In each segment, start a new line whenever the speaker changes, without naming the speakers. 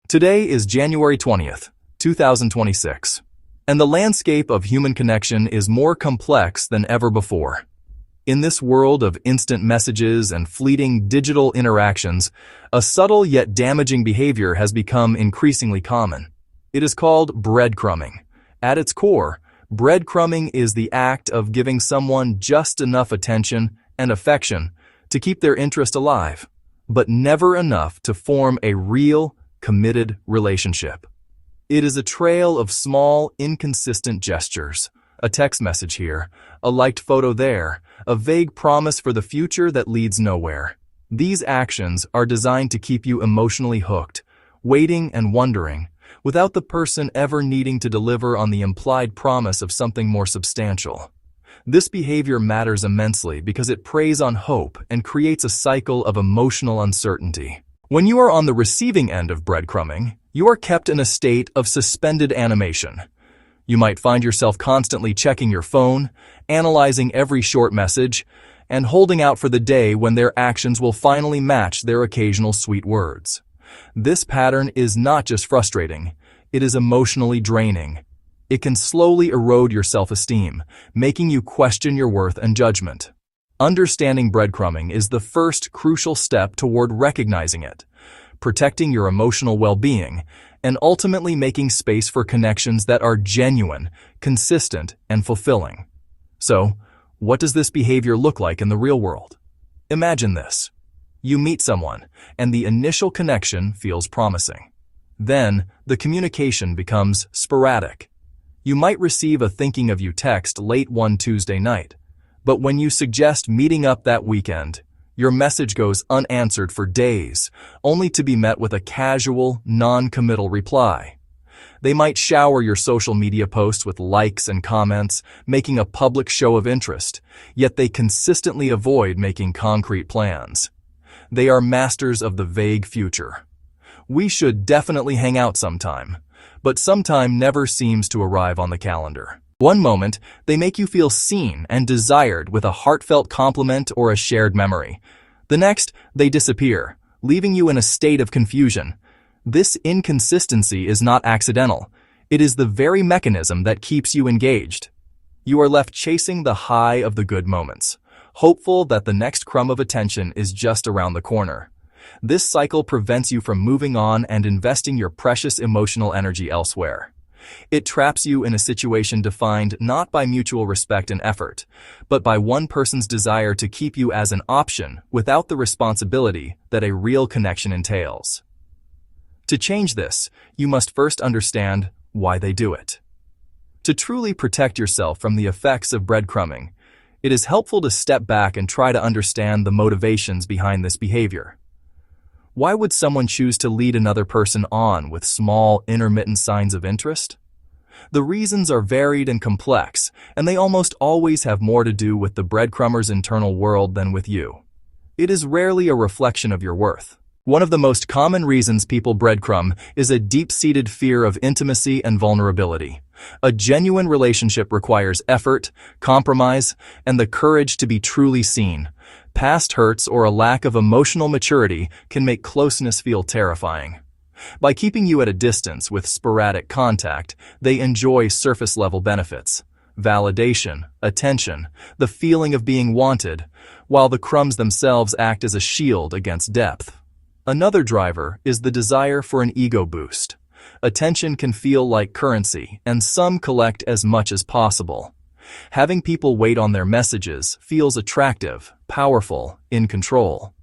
Today is January 20th, 2026, and the landscape of human connection is more complex than ever before. In this world of instant messages and fleeting digital interactions, a subtle yet damaging behavior has become increasingly common. It is called breadcrumbing. At its core, breadcrumbing is the act of giving someone just enough attention and affection to keep their interest alive, but never enough to form a real, committed relationship. It is a trail of small, inconsistent gestures, a text message here, a liked photo there, a vague promise for the future that leads nowhere. These actions are designed to keep you emotionally hooked, waiting and wondering, without the person ever needing to deliver on the implied promise of something more substantial. This behavior matters immensely because it preys on hope and creates a cycle of emotional uncertainty. When you are on the receiving end of breadcrumbing, you are kept in a state of suspended animation. You might find yourself constantly checking your phone, analyzing every short message, and holding out for the day when their actions will finally match their occasional sweet words. This pattern is not just frustrating, it is emotionally draining. It can slowly erode your self-esteem, making you question your worth and judgment. Understanding breadcrumbing is the first crucial step toward recognizing it, protecting your emotional well-being, and ultimately making space for connections that are genuine, consistent, and fulfilling. So, what does this behavior look like in the real world? Imagine this. You meet someone, and the initial connection feels promising. Then, the communication becomes sporadic. You might receive a thinking of you text late one Tuesday night, but when you suggest meeting up that weekend, your message goes unanswered for days, only to be met with a casual, non-committal reply. They might shower your social media posts with likes and comments, making a public show of interest, yet they consistently avoid making concrete plans. They are masters of the vague future. We should definitely hang out sometime, but sometime never seems to arrive on the calendar. One moment, they make you feel seen and desired with a heartfelt compliment or a shared memory. The next, they disappear, leaving you in a state of confusion. This inconsistency is not accidental. It is the very mechanism that keeps you engaged. You are left chasing the high of the good moments, hopeful that the next crumb of attention is just around the corner. This cycle prevents you from moving on and investing your precious emotional energy elsewhere. It traps you in a situation defined not by mutual respect and effort, but by one person's desire to keep you as an option without the responsibility that a real connection entails. To change this, you must first understand why they do it. To truly protect yourself from the effects of breadcrumbing, it is helpful to step back and try to understand the motivations behind this behavior. Why would someone choose to lead another person on with small, intermittent signs of interest? The reasons are varied and complex, and they almost always have more to do with the breadcrumber's internal world than with you. It is rarely a reflection of your worth. One of the most common reasons people breadcrumb is a deep-seated fear of intimacy and vulnerability. A genuine relationship requires effort, compromise, and the courage to be truly seen. Past hurts or a lack of emotional maturity can make closeness feel terrifying. By keeping you at a distance with sporadic contact, they enjoy surface-level benefits: validation, attention, the feeling of being wanted, while the crumbs themselves act as a shield against depth. Another driver is the desire for an ego boost. Attention can feel like currency, and some collect as much as possible. Having people wait on their messages feels attractive, powerful, in control.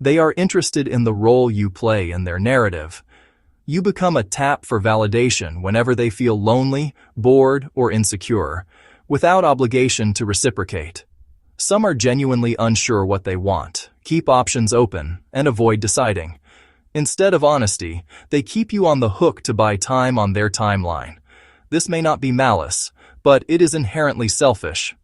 They are interested in the role you play in their narrative. You become a tap for validation whenever they feel lonely, bored, or insecure, without obligation to reciprocate. Some are genuinely unsure what they want, keep options open, and avoid deciding. Instead of honesty, they keep you on the hook to buy time on their timeline. This may not be malice, but it is inherently selfish.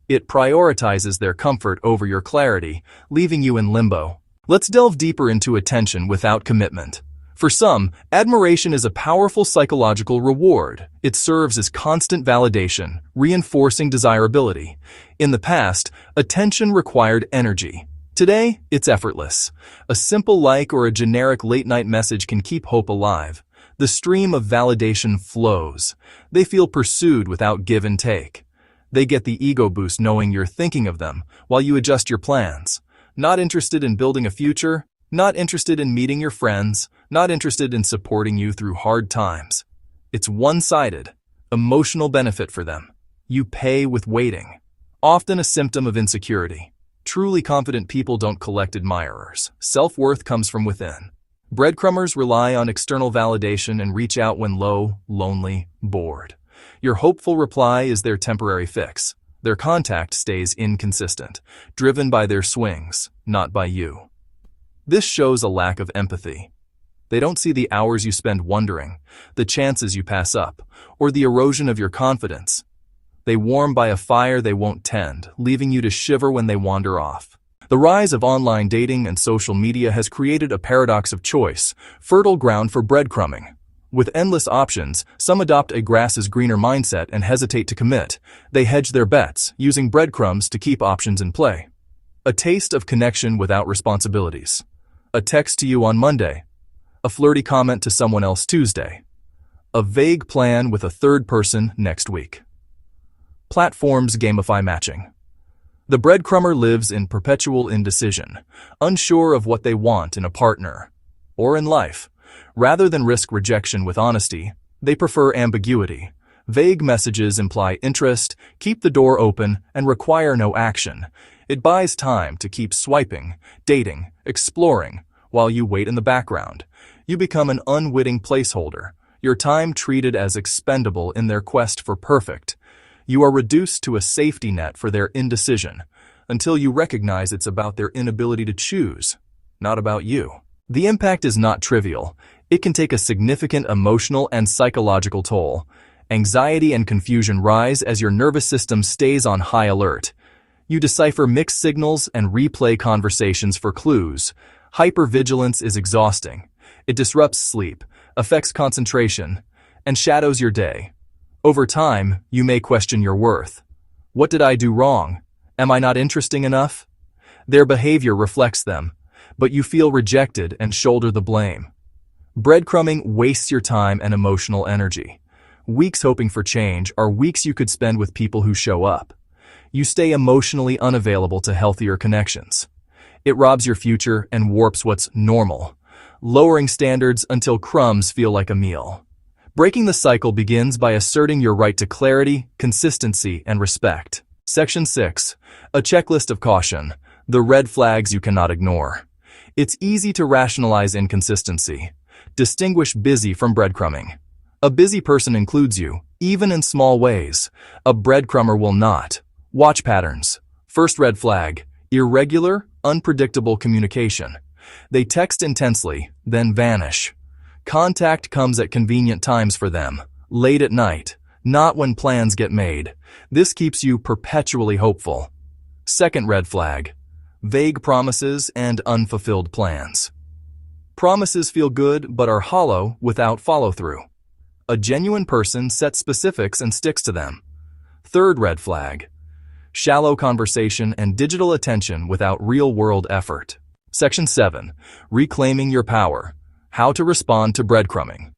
It prioritizes their comfort over your clarity, leaving you in limbo. Let's delve deeper into attention without commitment. For some, admiration is a powerful psychological reward. It serves as constant validation, reinforcing desirability. In the past, attention required energy. Today, it's effortless. A simple like or a generic late-night message can keep hope alive. The stream of validation flows. They feel pursued without give and take. They get the ego boost knowing you're thinking of them while you adjust your plans. Not interested in building a future, not interested in meeting your friends, not interested in supporting you through hard times. It's one-sided, emotional benefit for them. You pay with waiting. Often a symptom of insecurity. Truly confident people don't collect admirers. Self-worth comes from within. Breadcrumbers rely on external validation and reach out when low, lonely, bored. Your hopeful reply is their temporary fix. Their contact stays inconsistent, driven by their swings, not by you. This shows a lack of empathy. They don't see the hours you spend wondering, the chances you pass up, or the erosion of your confidence. They warm by a fire they won't tend, leaving you to shiver when they wander off. The rise of online dating and social media has created a paradox of choice, fertile ground for breadcrumbing. With endless options, some adopt a grass-is-greener mindset and hesitate to commit. They hedge their bets, using breadcrumbs to keep options in play. A taste of connection without responsibilities. A text to you on Monday. A flirty comment to someone else Tuesday. A vague plan with a third person next week. Platforms gamify matching. The breadcrumber lives in perpetual indecision, unsure of what they want in a partner or in life. Rather than risk rejection with honesty, they prefer ambiguity. Vague messages imply interest, keep the door open, and require no action. It buys time to keep swiping, dating, exploring, while you wait in the background. You become an unwitting placeholder, your time treated as expendable in their quest for perfect. You are reduced to a safety net for their indecision, until you recognize it's about their inability to choose, not about you. The impact is not trivial. It can take a significant emotional and psychological toll. Anxiety and confusion rise as your nervous system stays on high alert. You decipher mixed signals and replay conversations for clues. Hypervigilance is exhausting. It disrupts sleep, affects concentration, and shadows your day. Over time, you may question your worth. What did I do wrong? Am I not interesting enough? Their behavior reflects them, but you feel rejected and shoulder the blame. Breadcrumbing wastes your time and emotional energy. Weeks hoping for change are weeks you could spend with people who show up. You stay emotionally unavailable to healthier connections. It robs your future and warps what's normal, lowering standards until crumbs feel like a meal. Breaking the cycle begins by asserting your right to clarity, consistency, and respect. Section 6. A checklist of caution. The red flags you cannot ignore. It's easy to rationalize inconsistency. Distinguish busy from breadcrumbing. A busy person includes you, even in small ways. A breadcrumber will not. Watch patterns. First red flag. Irregular, unpredictable communication. They text intensely, then vanish. Contact comes at convenient times for them, late at night, not when plans get made. This keeps you perpetually hopeful. Second red flag. Vague promises and unfulfilled plans. Promises feel good but are hollow without follow-through. A genuine person sets specifics and sticks to them. Third red flag. Shallow conversation and digital attention without real-world effort. Section 7. Reclaiming your power. How to respond to breadcrumbing.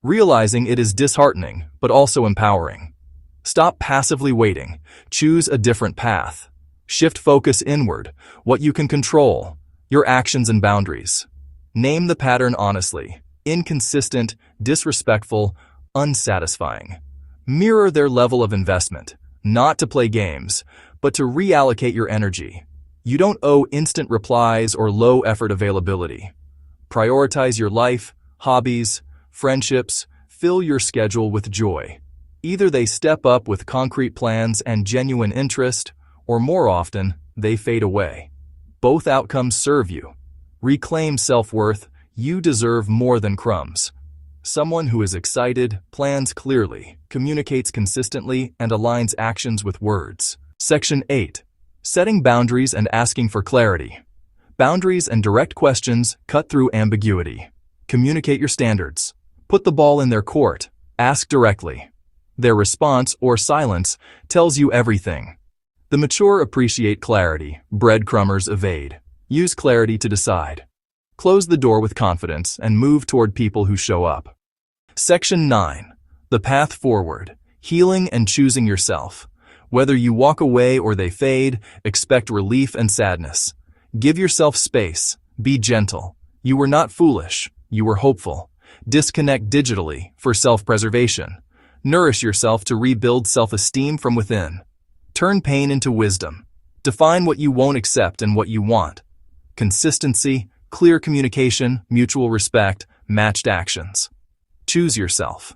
Realizing it is disheartening, but also empowering. Stop passively waiting. Choose a different path. Shift focus inward, what you can control, your actions and boundaries. Name the pattern honestly. Inconsistent, disrespectful, unsatisfying. Mirror their level of investment, not to play games, but to reallocate your energy. You don't owe instant replies or low-effort availability. Prioritize your life, hobbies, friendships, fill your schedule with joy. Either they step up with concrete plans and genuine interest, or more often, they fade away. Both outcomes serve you. Reclaim self-worth. You deserve more than crumbs. Someone who is excited, plans clearly, communicates consistently, and aligns actions with words. Section 8. Setting boundaries and asking for clarity. Boundaries and direct questions cut through ambiguity. Communicate your standards. Put the ball in their court. Ask directly. Their response or silence tells you everything. The mature appreciate clarity. Breadcrumbers evade. Use clarity to decide. Close the door with confidence and move toward people who show up. Section 9. The path forward. Healing and choosing yourself. Whether you walk away or they fade, expect relief and sadness. Give yourself space. Be gentle. You were not foolish. You were hopeful. Disconnect digitally for self-preservation. Nourish yourself to rebuild self-esteem from within. Turn pain into wisdom. Define what you won't accept and what you want. Consistency, clear communication, mutual respect, matched actions. Choose yourself.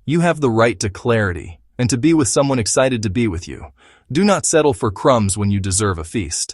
You have the right to clarity and to be with someone excited to be with you. Do not settle for crumbs when you deserve a feast.